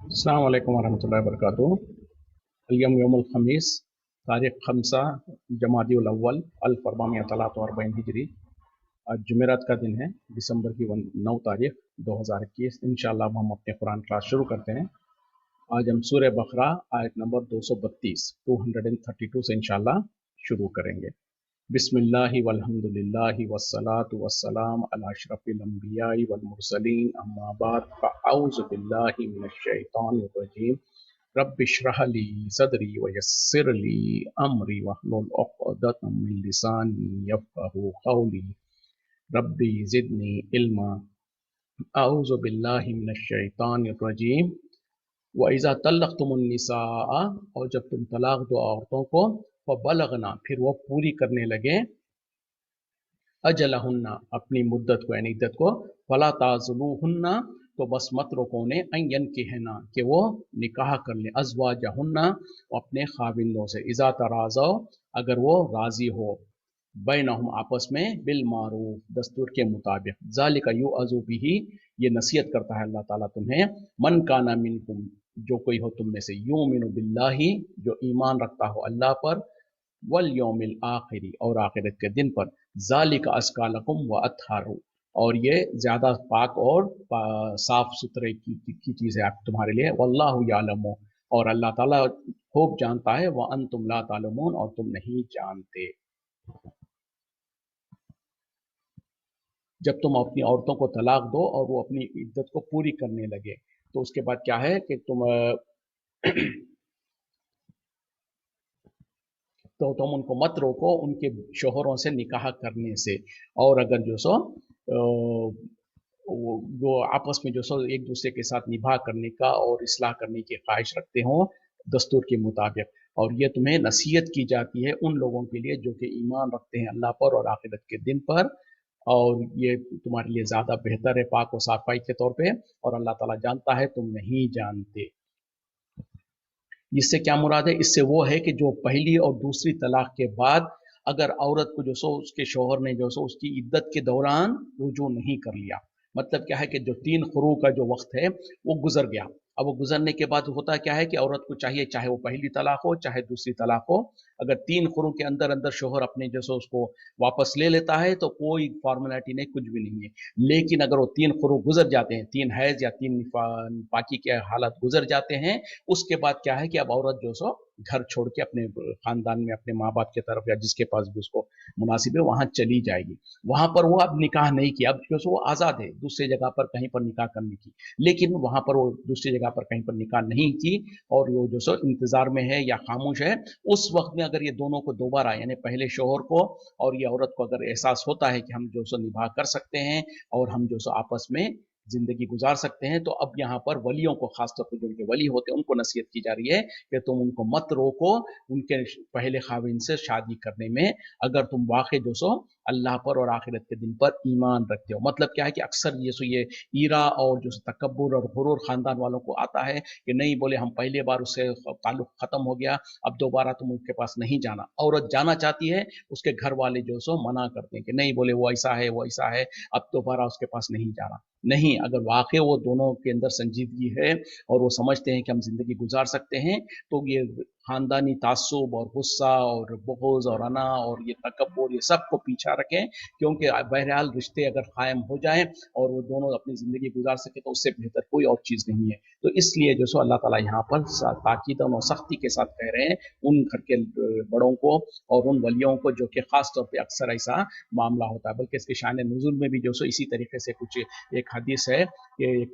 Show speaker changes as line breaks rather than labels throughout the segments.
अस्सलाम वालेकुम वरहमतुल्लाहि वबरकातुहू। अल-यौम यौमुल खमीस, तारीख खमसा जमादिउल अव्वल 1443 हिजरी। आज जुमेरात का दिन है, दिसंबर की 9 तारीख 2021। इंशाअल्लाह हम अपने कुरान क्लास शुरू करते हैं। आज हम सूरह बकरा आयत नंबर 232 से इंशाअल्लाह शुरू करेंगे। बिस्मिल्लाहि वल्हम्दुलिल्लाहि वस्सलातु वस्सलाम अला अशरफिल अंबियाई वल मुरसलीन अम्मा बाद फअऊज़ु बिल्लाहि मिनश शैतानिर रजीम। रब्बि इश्रह ली सदरी वयस्सिर ली अमरी वहलुल उक़दतम मिन लिसानी यफ़क़हू क़ौली। रब्बी ज़िदनी इल्मा। अऊज़ु बिल्लाहि मिनश शैतानिर रजीम। व इज़ा तल्लक़्तुमुन निसाअ, और जब तुम तलाक दो औरतों को, फ़बलगना, फिर वो पूरी करने लगे, अजलहुन्ना, अपनी मुद्दत को यानी इद्दत को, फला ताज़लूहुन्ना, तो बस मत रोको उन्हें, अन यनकिहना, कि वो निकाह कर ले, अज़वाजहुन्ना, अपने खाविंदों से, इज़ा तराज़ौ, अगर वो राज़ी हो, बैनहुम, आपस में, बिल मारूफ, दस्तूर के मुताबिक, ज़ालिका युअज़ु बिही, ये नसीहत करता है अल्लाह ताला तुम्हें, मन काना मिनकुम, जो कोई हो तुम में से, युमिनु बिल्लाही, जो ईमान रखता हो अल्लाह पर, वल यौमिल आखिरी, और आखिरत के दिन पर, ज़ालिका अस्का लकुम व अत्हरु, और ये ज्यादा पाक और साफ सुथरे की चीज है आप तुम्हारे लिए। वल्लाहु यालमु, और अल्लाह ताला खूब जानता है, व अंतुम ला तालमून, और तुम नहीं जानते। जब तुम अपनी औरतों को तलाक दो और वो अपनी इद्दत को पूरी करने लगे, तो उसके बाद क्या है कि तुम उनको मत रोको उनके शोहरों से निकाह करने से। और अगर जो सो जो आपस में जो सो एक दूसरे के साथ निभा करने का और इस्लाह करने की ख्वाहिश रखते हो दस्तूर के मुताबिक, और ये तुम्हें नसीहत की जाती है उन लोगों के लिए जो कि ईमान रखते हैं अल्लाह पर और आखिरत के दिन पर, और ये तुम्हारे लिए ज़्यादा बेहतर है पाक और साफाई के तौर पे, और अल्लाह ताला जानता है तुम नहीं जानते। इससे क्या मुराद है? इससे वो है कि जो पहली और दूसरी तलाक के बाद अगर औरत को जो सो उसके शौहर ने जो सो उसकी इद्दत के दौरान रुजू नहीं कर लिया, मतलब क्या है कि जो 3 क़ुरू का जो वक्त है वो गुजर गया। अब वो गुजरने के बाद होता क्या है कि औरत को चाहिए, चाहे वो पहली तलाक हो चाहे दूसरी तलाक हो, अगर 3 क़ुरू के अंदर अंदर शौहर अपने जो सो उसको वापस ले लेता है तो कोई फॉर्मेलिटी नहीं, कुछ भी नहीं है। लेकिन अगर वो 3 क़ुरू गुजर जाते हैं, 3 हैज या 3 पाकी के हालत गुजर जाते हैं, उसके बाद क्या है कि अब औरत जो सो घर छोड़ के अपने खानदान में अपने माँ बाप की तरफ या जिसके पास भी उसको मुनासिब है वहां चली जाएगी। वहां पर वो अब निकाह नहीं किया, अब जो सो वो आजाद है दूसरी जगह पर कहीं पर निकाह करने की, लेकिन वहां पर वो दूसरी जगह पर कहीं पर निकाह नहीं की और वो जो सो इंतजार में है या खामोश है, उस वक्त में अगर ये दोनों को दोबारा यानी पहले शोहर को और ये औरत को अगर एहसास होता है कि हम जो सो निभा कर सकते हैं और हम जो सो आपस में जिंदगी गुजार सकते हैं, तो अब यहाँ पर वलियों को, खासतौर पर जो उनके वली होते हैं उनको नसीहत की जा रही है कि तुम उनको मत रोको उनके पहले खाविन से शादी करने में, अगर तुम वाकई जो सो अल्लाह पर और आखिरत के दिन पर ईमान रखते हो। मतलब क्या है कि अक्सर ये ईरा और जो तकब्बुर और गुरूर खानदान वालों को आता है कि नहीं, बोले हम पहले बार उससे ताल्लुक खत्म हो गया, अब दोबारा तुम उसके पास नहीं जाना। औरत जाना चाहती है, उसके घर वाले जो सो मना करते हैं कि नहीं, बोले वो ऐसा है वो ऐसा है, अब दोबारा उसके पास नहीं जाना। नहीं, अगर वाकई वो दोनों के अंदर संजीदगी है और वो समझते हैं कि हम जिंदगी गुजार सकते हैं, तो ये खानदानी तासुब और गुस्सा और बुग़्ज़ और अना और ये तकब्बुर ये सब को पीछा रखें, क्योंकि बहरहाल रिश्ते अगर कायम हो जाएं और वो दोनों अपनी ज़िंदगी गुजार सके तो उससे बेहतर कोई और चीज़ नहीं है। तो इसलिए जो सो अल्लाह ताला यहाँ पर ताकीदन और सख्ती के साथ कह रहे हैं उन घर के बड़ों को और उन वलियों को जो कि ख़ास तौर पे अक्सर ऐसा मामला होता है। बल्कि इसके शान नुज़ुल में भी जो सो इसी तरीके से कुछ एक हदीस है कि एक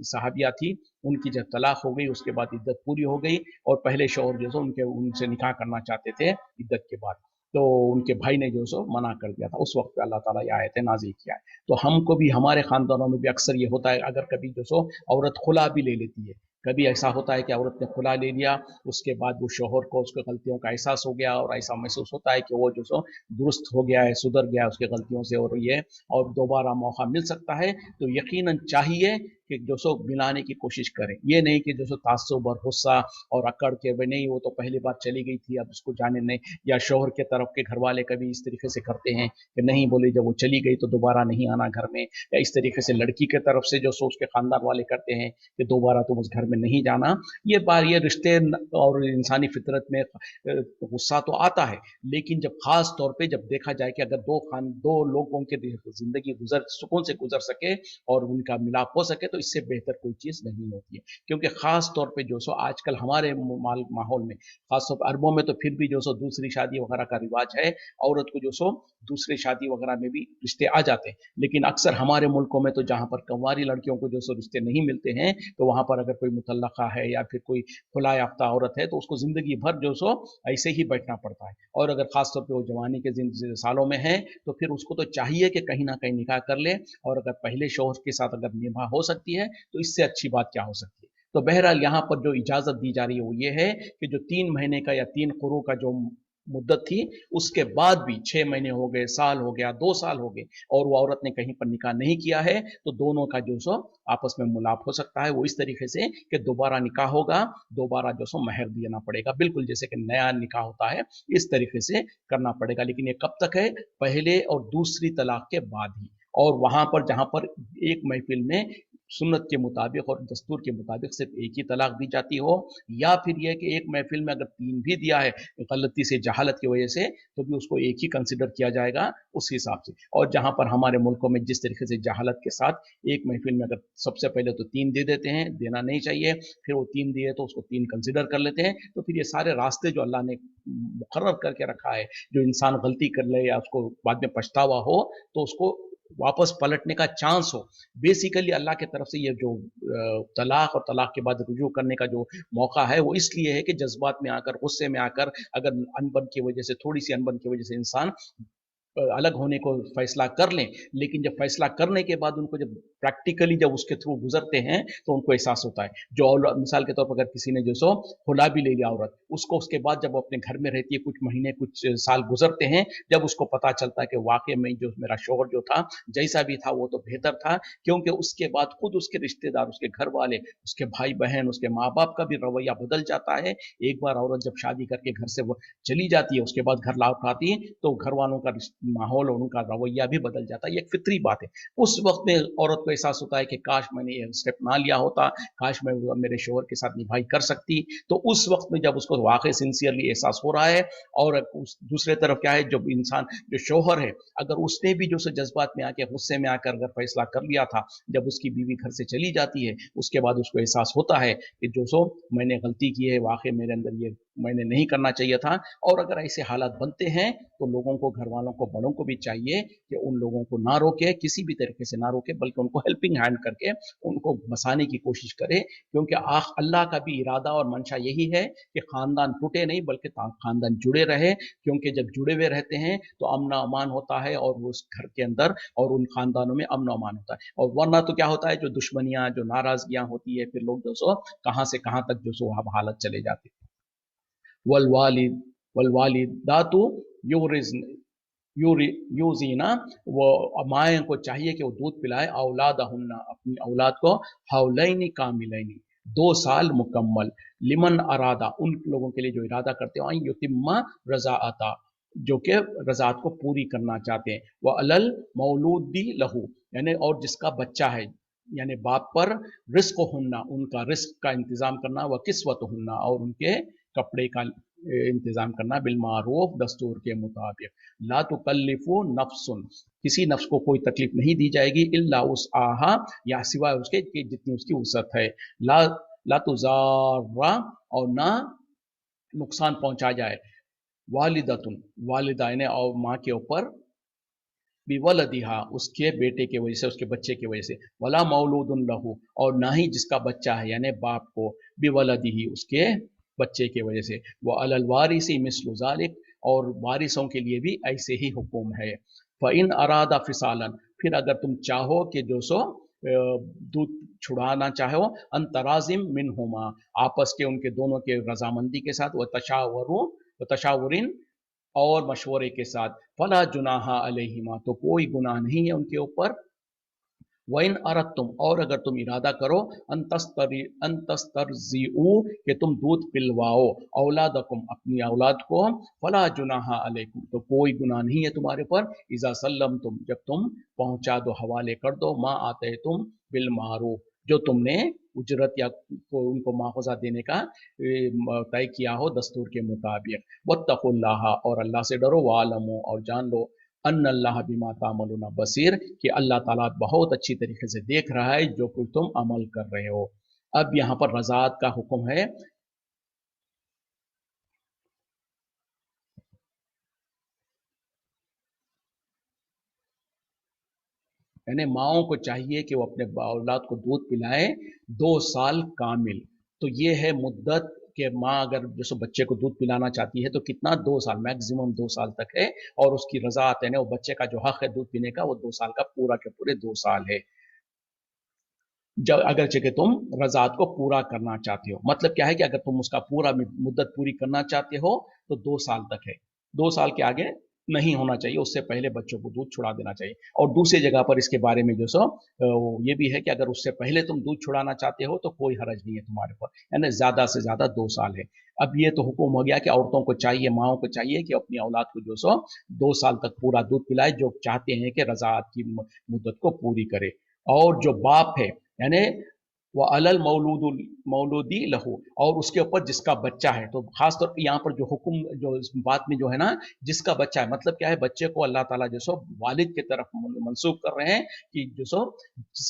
सहाबिया थी, उनकी जब तलाक हो गई उसके बाद इद्दत पूरी हो गई और पहले शौहर जो सो उनसे निकाह करना चाहते थे इद्दत के बाद, तो उनके भाई ने जो सो मना कर दिया था। उस वक्त पे अल्लाह ताला ये आयतें नाज़िल किया है। तो हमको भी हमारे खानदानों में भी अक्सर ये होता है, अगर कभी जो सो औरत खुला भी ले लेती है, कभी ऐसा होता है कि औरत ने खुला ले लिया, उसके बाद वो शौहर को उसके गलतियों का एहसास हो गया और ऐसा महसूस होता है कि वो जो सो दुरुस्त हो गया है, सुधर गया है उसके गलतियों से, और ये और दोबारा मौका मिल सकता है, तो यकीनन चाहिए कि जो सो मिलाने की कोशिश करें। ये नहीं कि जो सो तासुब और गुस्सा और अकड़ के भाई नहीं वो तो पहली बार चली गई थी अब उसको जाने नहीं, या शोहर के तरफ के घर वाले कभी इस तरीके से करते हैं कि नहीं बोले जब वो चली गई तो दोबारा नहीं आना घर में, या इस तरीके से लड़की के तरफ से जो सो उसके खानदान वाले करते हैं कि दोबारा तुम उस घर में नहीं जाना। ये रिश्ते और इंसानी फितरत में गुस्सा तो आता है, लेकिन जब खास तौर पे जब देखा जाए कि अगर दो लोगों के जिंदगी सुकून से गुजर सके और उनका मिलाप हो सके तो इससे बेहतर कोई चीज नहीं होती है। क्योंकि खास तौर पे जो सो आजकल हमारे माहौल में, खास तौर पर अरबों में तो फिर भी जो सो दूसरी शादी वगैरह का रिवाज है, औरत को जो सो दूसरी शादी वगैरह में भी रिश्ते आ जाते हैं। लेकिन अक्सर हमारे मुल्कों में तो जहां पर कंवारी लड़कियों को जो सो रिश्ते नहीं मिलते हैं, तो वहां पर अगर कोई मुतल्लका है या फिर कोई खुला याफ्ता औरत है तो उसको जिंदगी भर जो सो ऐसे ही बैठना पड़ता है। और अगर खासतौर पर वो जवानी के सालों में है तो फिर उसको तो चाहिए कि कहीं ना कहीं निकाह कर ले, और अगर पहले शौहर के साथ अगर निभा हो सकती है तो इससे अच्छी बात क्या हो सकती है। तो बहरहाल यहाँ पर जो इजाजत दी जा रही है वो ये है कि जो 3 महीने का या 3 कुरू का जो मुद्दत थी, उसके बाद भी 6 महीने हो गए, साल हो गया, 2 साल हो गए, और वो औरत ने कहीं पर निकाह नहीं किया है, तो दोनों का जो सो आपस में मुलाप हो सकता है। वो इस तरीके से कि दोबारा निकाह होगा, दोबारा जो सो महर देना पड़ेगा, बिल्कुल जैसे कि नया निकाह होता है इस तरीके से करना पड़ेगा। लेकिन ये कब तक है? पहले और दूसरी तलाक के बाद ही। और वहां पर जहां पर एक महफिल में सुन्नत के मुताबिक और दस्तूर के मुताबिक सिर्फ एक ही तलाक दी जाती हो, या फिर यह कि एक महफिल में अगर 3 भी दिया है गलती से, जहालत की वजह से, तो भी उसको एक ही कंसिडर किया जाएगा उस हिसाब से। और जहां पर हमारे मुल्कों में जिस तरीके से जहालत के साथ एक महफिल में अगर सबसे पहले तो 3 दे देते हैं, देना नहीं चाहिए, फिर वो 3 दिए तो उसको 3 कंसिडर कर लेते हैं, तो फिर ये सारे रास्ते जो अल्लाह ने मुकर्रर करके रखा है, जो इंसान गलती कर ले या उसको बाद में पछतावा हो तो उसको वापस पलटने का चांस हो, बेसिकली अल्लाह की तरफ से ये जो तलाक और तलाक के बाद रुजू करने का जो मौका है वो इसलिए है कि जज्बात में आकर, गुस्से में आकर, अगर अनबन की वजह से, थोड़ी सी अनबन की वजह से इंसान अलग होने को फैसला कर लें, लेकिन जब फैसला करने के बाद उनको जब प्रैक्टिकली जब उसके थ्रू गुजरते हैं तो उनको एहसास होता है। जो मिसाल के तौर पर अगर किसी ने जो सो खुला भी ले लिया औरत, उसको उसके बाद जब वो अपने घर में रहती है, कुछ महीने कुछ साल गुजरते हैं, जब उसको पता चलता है कि वाकई में जो मेरा शौहर जो था जैसा भी था वो तो बेहतर था, क्योंकि उसके बाद खुद उसके रिश्तेदार, उसके घर वाले, उसके भाई बहन, उसके माँ बाप का भी रवैया बदल जाता है। एक बार औरत जब शादी करके घर से वो चली जाती है, उसके बाद घर लौट आती है, तो घर वालों का माहौल और उनका रवैया भी बदल जाता है। ये एक फितरी बात है। उस वक्त में औरत को एहसास होता है कि काश मैंने ये स्टेप ना लिया होता, काश मैं मेरे शोहर के साथ निभाई कर सकती। तो उस वक्त में जब उसको वाकई सिंसियरली एहसास हो रहा है, और दूसरे तरफ क्या है, जो इंसान जो शोहर है, अगर उसने भी जो से जज्बात में आके, गुस्से में आकर अगर फैसला कर लिया था, जब उसकी बीवी घर से चली जाती है, उसके बाद उसको एहसास होता है कि जो सो मैंने गलती की है, वाकई मेरे अंदर ये मैंने नहीं करना चाहिए था। और अगर ऐसे हालात बनते हैं तो लोगों को, घर वालों को, बड़ों को भी चाहिए कि उन लोगों को ना रोके, किसी भी तरीके से ना रोके, बल्कि उनको हेल्पिंग हैंड करके उनको बसाने की कोशिश करे। क्योंकि अल्लाह का भी इरादा और मंशा यही है कि खानदान टूटे नहीं बल्कि खानदान जुड़े रहे, क्योंकि जब जुड़े हुए रहते हैं तो अमन अमान होता है, और उस घर के अंदर और उन खानदानों में अमन अमान होता है। और वरना तो क्या होता है, जो दुश्मनियां, जो नाराजगियां होती है, फिर लोग जो सो कहां से कहां तक जो सो हालत चले जाते। वलवालिद वलवालिदातु यूरिज़न यूजीना, वो माएँ को चाहिए कि वो दूध पिलाए औलादहुन्ना, अपनी औलाद को, हौलैनी कामिलैनी, 2 साल मुकम्मल, लिमन अरादा, उन लोगों के लिए जो इरादा करते हो, युतिम्मा रज़ाअता, जो कि रज़ात को पूरी करना चाहते हैं, व अलल मौलूदी लहू, यानी और जिसका बच्चा है, यानी बाप पर, रिस्क हुन्ना, उनका रिस्क का इंतजाम करना, व किस्वत हुन्ना, और उनके कपड़े का इंतजाम करना, बिलमारूफ, दस्तूर के मुताबिक। ला तुकल्लिफु नफ्सुन, किसी नफ्स को कोई तकलीफ नहीं दी जाएगी, इल्ला उस आहा, या सिवाय उसके कि जितनी उसकी वसअत है। ला ला तुजारा, और ना नुकसान पहुंचा जाए, वालिदतुन, वालिदा ने और माँ के ऊपर, बिवलदिहा, उसके बेटे की वजह से, उसके बच्चे की वजह से, वला मौलूदुन लहू, और ना ही जिसका बच्चा है यानी बाप को, बिवलदिही, उसके बच्चे की वजह से, वह अलल वारिसी मिस्लु ज़ालिक, और वारिसों के लिए भी ऐसे ही हुक्म है। फ़इन अरादा फिसालन, फिर अगर तुम चाहो कि जो सो दूध छुड़ाना चाहो, अंतराजिम मिन हुमा, आपस के उनके दोनों के रजामंदी के साथ, व तशावरिन, और मशवरे के साथ, फला जुनाहा अलैहिमा, तो कोई गुनाह नहीं है उनके ऊपर, वइन अरद तुम, और अगर तुम इरादा करो अंतस्तरजीऊ कि तुम दूध पिलवाओ औलादकुम अपनी औलाद को, फला जुनाहा अलैकुम तो कोई गुनाह नहीं है तुम्हारे पर, इजा सल्लम तुम जब तुम पहुंचा दो हवाले कर दो, माँ आते तुम बिल मारूफ जो तुमने उजरत या को उनको मुआवजा देने का तय किया हो दस्तूर के मुताबिक। वत्तकुल्लाह और अल्लाह से डरो, वालमो और जान लो, अन अल्लाह बिमा तामलूना बसीर कि अल्लाह ताला बहुत अच्छी तरीके से देख रहा है जो कुछ तुम अमल कर रहे हो। अब यहाँ पर रज़ात का हुक्म है। यानी माओं को चाहिए कि वो अपने औलाद को दूध पिलाएं 2 साल कामिल। तो ये है मुद्दत कि माँ अगर जैसे बच्चे को दूध पिलाना चाहती है तो कितना, 2 साल, मैक्सिमम 2 साल तक है। और उसकी रज़ात है ना, वो बच्चे का जो हक है दूध पीने का वो 2 साल का पूरा के पूरे 2 साल है। जब अगर कि तुम रज़ात को पूरा करना चाहते हो, मतलब क्या है कि अगर तुम उसका पूरा मुद्दत पूरी करना चाहते हो तो 2 साल तक है, 2 साल के आगे नहीं होना चाहिए, उससे पहले बच्चों को दूध छुड़ा देना चाहिए। और दूसरी जगह पर इसके बारे में जो सो ये भी है कि अगर उससे पहले तुम दूध छुड़ाना चाहते हो तो कोई हरज नहीं है तुम्हारे पर, यानी ज्यादा से ज्यादा 2 साल है। अब ये तो हुक्म हो गया कि औरतों को चाहिए, माओं को चाहिए कि अपनी औलाद को जो सो 2 साल तक पूरा दूध पिलाए, जो चाहते हैं कि रज़ात की मुद्दत को पूरी करे। और जो बाप है, यानी वह अलल मौलूदी लहू, और उसके ऊपर जिसका बच्चा है, तो खास तौर पे यहाँ पर जो हुक्म जो इस बात में जो है ना, जिसका बच्चा है, मतलब क्या है, बच्चे को अल्लाह ताला जो सो वालिद की तरफ मंसूब कर रहे हैं कि जो सो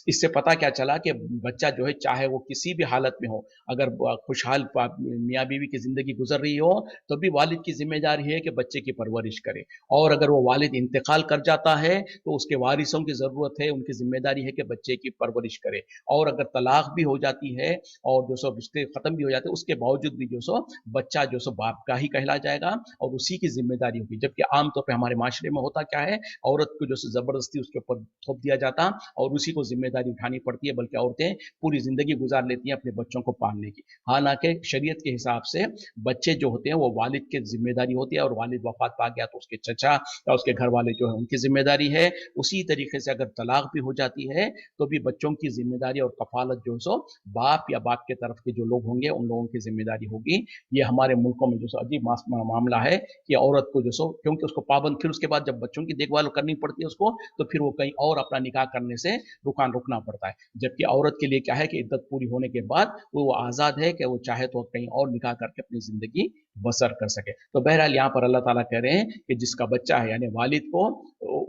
इससे पता क्या चला कि बच्चा जो है चाहे वो किसी भी हालत में हो, अगर खुशहाल मियाँ बीवी की जिंदगी गुजर रही हो तो भी वालिद की जिम्मेदारी है कि बच्चे की परवरिश करे। और अगर वो वालिद इंतकाल कर जाता है तो उसके वारिसों की जरूरत है, उनकी जिम्मेदारी है कि बच्चे की परवरिश करे। और अगर तलाक भी हो जाती है और जो सो रिश्ते खत्म भी हो जाते हैं, उसके बावजूद भी जो सो बच्चा जो सो बाप का ही कहला जाएगा और उसी की जिम्मेदारी होगी। जबकि आमतौर पर हमारे माशरे में होता क्या है, औरत को जो सो जबरदस्ती उसके ऊपर थोप दिया जाता और उसी को जिम्मेदारी उठानी पड़ती है, बल्कि औरतें पूरी जिंदगी गुजार लेती हैं अपने बच्चों को पालने की। हालांकि शरीयत के हिसाब से बच्चे जो होते हैं वो वालिद की जिम्मेदारी होती है, और वालिद वफात पा गया तो उसके चचा या उसके घर वाले जो है उनकी जिम्मेदारी है। उसी तरीके से अगर तलाक भी हो जाती है तो भी बच्चों की जिम्मेदारी और कफालत जो सो बाप या बाप के तरफ के जो लोग होंगे उन लोगों की जिम्मेदारी होगी। ये हमारे मुल्कों में जो सो अजीब मामला है कि औरत को जो सो, क्योंकि उसको पाबंद, फिर उसके बाद जब बच्चों की देखभाल करनी पड़ती है उसको, तो फिर वो कहीं और अपना निकाह करने से रुकना पड़ता है। जबकि औरत के लिए क्या है कि इद्दत पूरी होने के बाद वो आज़ाद है कि वो चाहे तो कहीं और निकाह करके अपनी ज़िंदगी बसर कर सके। तो बहरहाल यहाँ पर अल्लाह ताला कह रहे हैं कि जिसका बच्चा है यानी वालिद को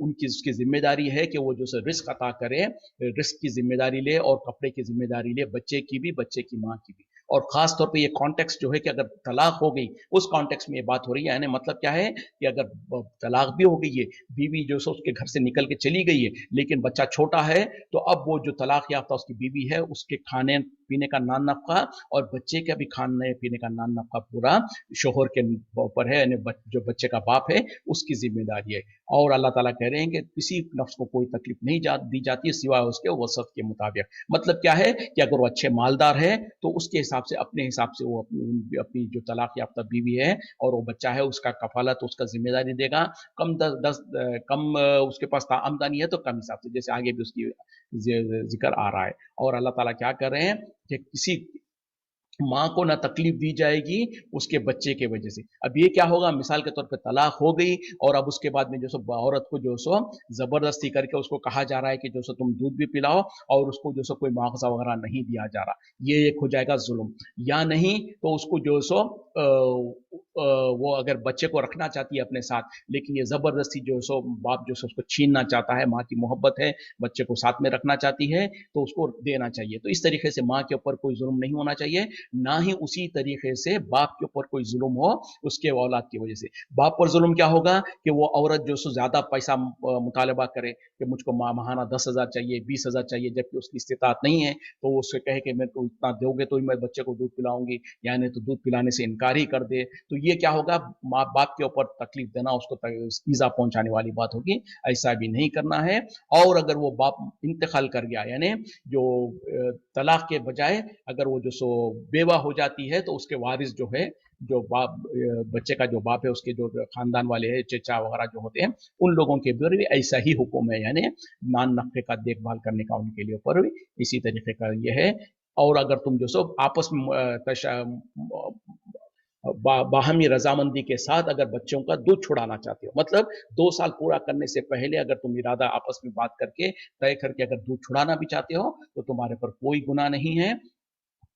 उनकी उसकी जिम्मेदारी है कि वो जो है रिस्क अता करे, रिस्क की जिम्मेदारी ले और कपड़े की जिम्मेदारी ले, बच्चे की भी बच्चे की माँ की भी। और खास तौर पे ये कॉन्टेक्स्ट जो है कि अगर तलाक हो गई उस कॉन्टेक्स्ट में ये बात हो रही है, यानी मतलब क्या है कि अगर तलाक भी हो गई है, बीवी जो है उसके घर से निकल के चली गई है, लेकिन बच्चा छोटा है, तो अब वो जो तलाक याफ्ता उसकी बीवी है उसके खाने पीने का नान नफका और बच्चे का भी खाने पीने का नान नफका पूरा शोहर के ऊपर है, यानी जो बच्चे का बाप है उसकी जिम्मेदारी है। और अल्लाह ताला कह रहे हैं कि किसी नफ्स को कोई तकलीफ नहीं दी जाती है सिवाय उसके वसत के मुताबिक। मतलब क्या है कि अगर वो अच्छे मालदार है तो उसके हिसाब से, अपने हिसाब से वो अपनी जो तलाक याफ्ता बीवी है और वो बच्चा है उसका कफालत उसका जिम्मेदारी देगा। कम कम उसके पास आमदनी है तो कम हिसाब से, जैसे आगे भी उसकी जिक्र आ रहा है। और अल्लाह ताला क्या कर रहे हैं कि किसी माँ को ना तकलीफ दी जाएगी उसके बच्चे के वजह से। अब ये क्या होगा, मिसाल के तौर पे तलाक हो गई और अब उसके बाद में जो सो औरत को जो सो जबरदस्ती करके उसको कहा जा रहा है कि जो सो तुम दूध भी पिलाओ और उसको जो सो कोई मुआवजा वगैरह नहीं दिया जा रहा, ये एक हो जाएगा जुल्म। या नहीं तो उसको जो सो वो अगर बच्चे को रखना चाहती है अपने साथ, लेकिन ये जबरदस्ती जो सो बाप जो सो उसको छीनना चाहता है, माँ की मोहब्बत है, बच्चे को साथ में रखना चाहती है तो उसको देना चाहिए। तो इस तरीके से माँ के ऊपर कोई जुल्म नहीं होना चाहिए, ना ही उसी तरीके से बाप के ऊपर कोई जुल्म हो उसके औलाद की वजह से। बाप पर जुल्म क्या होगा कि वो औरत जो सो ज्यादा पैसा मुतालबा करे कि मुझको माहाना 10,000 चाहिए, 20,000 चाहिए, जबकि उसकी इस्तिताअत नहीं है, तो वो उससे कहे कि मेरे को इतना दोगे तो ही मैं बच्चे को दूध पिलाऊंगी, या नहीं तो दूध पिलाने से इनकार ही कर दे। तो ये क्या होगा, माँ बाप के ऊपर तकलीफ देना, उसको ईजा पहुंचाने वाली बात होगी। ऐसा भी नहीं करना है। और अगर वो बाप इंतकाल कर गया, यानी जो तलाक के बजाय अगर वो जो सो بیوہ ہو جاتی ہے تو اس کے وارث جو ہے، جو باپ بچے کا جو باپ ہے اس کے جو خاندان والے ہیں، چچا وغیرہ جو ہوتے ہیں، ان لوگوں کے اوپر بھی ایسا ہی حکم ہے، یعنی نان نقے کا دیکھ بھال کرنے کا ان کے لیے اوپر بھی اسی طریقے کا یہ ہے۔ اور اگر تم جو سو آپس میں باہمی رضامندی کے ساتھ اگر بچوں کا دودھ چھڑانا چاہتے ہو، مطلب 2 سال پورا کرنے سے پہلے اگر تم ارادہ آپس میں بات کر کے طے کر کے اگر دودھ چھڑانا بھی چاہتے ہو تو تمہارے پر کوئی گناہ نہیں ہے۔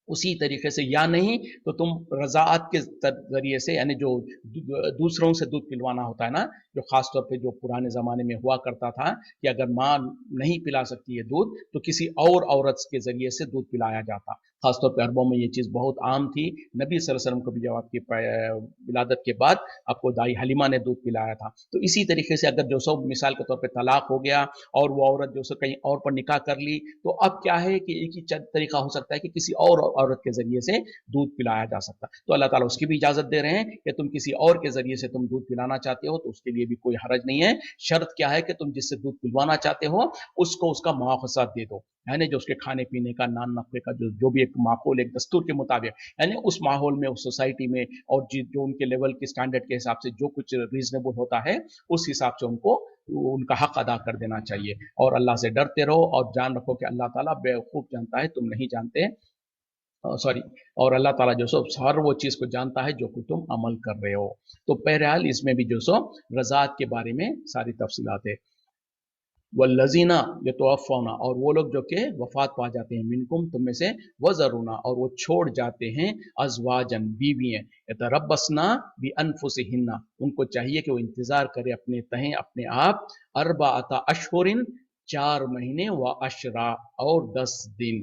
اسی طریقے سے یا نہیں تو تم رضاعت کے ذریعے سے، یعنی جو دوسروں سے دودھ پلوانا ہوتا ہے نا، جو خاص طور پہ جو پرانے زمانے میں ہوا کرتا تھا کہ اگر ماں نہیں پلا سکتی ہے دودھ تو کسی اور عورت کے ذریعے سے دودھ پلایا جاتا، خاص طور پہ عربوں میں یہ چیز بہت عام تھی۔ نبی صلی اللہ علیہ وسلم کو بھی جب آپ کی ولادت کے بعد آپ کو دائی حلیمہ نے دودھ پلایا تھا۔ تو اسی طریقے سے اگر جو سو مثال کے طور پہ طلاق ہو گیا اور وہ عورت جو سو کہیں اور پر نکاح کر لی، تو اب کیا ہے کہ ایک ہی طریقہ ہو سکتا ہے کہ کسی اور عورت کے ذریعے سے دودھ پلایا جا سکتا، تو اللہ تعالیٰ اس کی بھی اجازت دے رہے ہیں کہ تم کسی اور کے ذریعے سے تم دودھ پلانا چاہتے ہو تو اس کے لیے بھی کوئی حرج نہیں ہے۔ شرط کیا ہے کہ تم جس سے دودھ پلوانا چاہتے ہو اس کو اس کا مواخذہ دے دو، یعنی جو اس کے کھانے پینے کا، نان نفقے کا جو بھی ایک معقول ایک دستور کے مطابق، یعنی اس ماحول میں، اس سوسائٹی میں، اور جو ان کے لیول کے اسٹینڈرڈ کے حساب سے جو کچھ ریزنیبل ہوتا ہے اس حساب سے ان کا حق ادا کر دینا چاہیے۔ اور اللہ سے ڈرتے رہو اور جان رکھو کہ اللہ تعالیٰ بے خوب جانتا ہے، تم نہیں جانتے، سوری، اور اللہ تعالیٰ جو سو ہر وہ چیز کو جانتا ہے جو کہ تم عمل کر رہے ہو۔ تو بہرحال اس میں بھی جو سو رضاعت کے بارے میں ساری تفصیلات ہے۔ والذین یتوفون، اور وہ لوگ جو کہ وفات پا جاتے ہیں، منکم تم میں سے، وذرونا اور وہ چھوڑ جاتے ہیں، ازواجن بیویاں، یتربصنا بانفسہن ان کو چاہیے کہ وہ انتظار کرے اپنے تہیں اپنے آپ، اربعۃ اشہر 4 مہینے و عشرہ اور 10 دن،